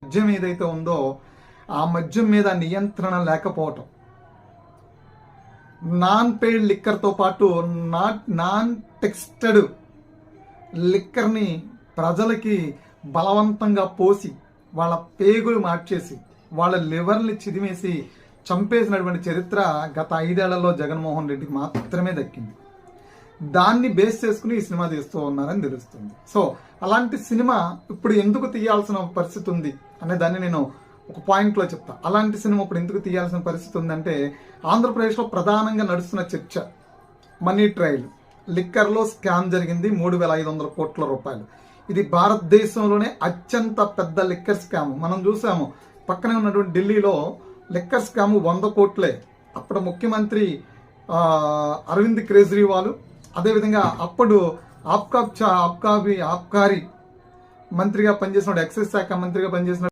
మద్యం ఏదైతే ఉందో ఆ మద్యం మీద నియంత్రణ లేకపోవటం, నాన్ పెయిడ్ లిక్కర్తో పాటు నాన్ టెక్స్టెడ్ లిక్కర్ని ప్రజలకి బలవంతంగా పోసి వాళ్ళ పేగులు మార్చేసి వాళ్ళ లివర్ని చిదిమేసి చంపేసినటువంటి చరిత్ర గత 5 ఏళ్లలో జగన్మోహన్ రెడ్డికి మాత్రమే దక్కింది. దాన్ని బేస్ చేసుకుని ఈ సినిమా తీస్తూ ఉన్నారని తెలుస్తుంది. సో అలాంటి సినిమా ఇప్పుడు ఎందుకు తీయాల్సిన పరిస్థితి ఉంది అనే దాన్ని నేను ఒక పాయింట్లో చెప్తా. అలాంటి సినిమా ఇప్పుడు ఎందుకు తీయాల్సిన పరిస్థితి ఉందంటే, ఆంధ్రప్రదేశ్లో ప్రధానంగా నడుస్తున్న చర్చ మనీ ట్రయల్. లిక్కర్లో స్కామ్ జరిగింది 3,500 కోట్ల రూపాయలు. ఇది భారతదేశంలోనే అత్యంత పెద్ద లిక్కర్ స్కామ్. మనం చూసాము పక్కనే ఉన్నటువంటి ఢిల్లీలో లిక్కర్ స్కామ్ 100 కోట్లే. అప్పుడు ముఖ్యమంత్రి అరవింద్ కేజ్రీవాల్, అదేవిధంగా అప్పుడు ఆబ్కారీ మంత్రిగా పనిచేసిన, ఎక్సైజ్ శాఖ మంత్రిగా పనిచేసిన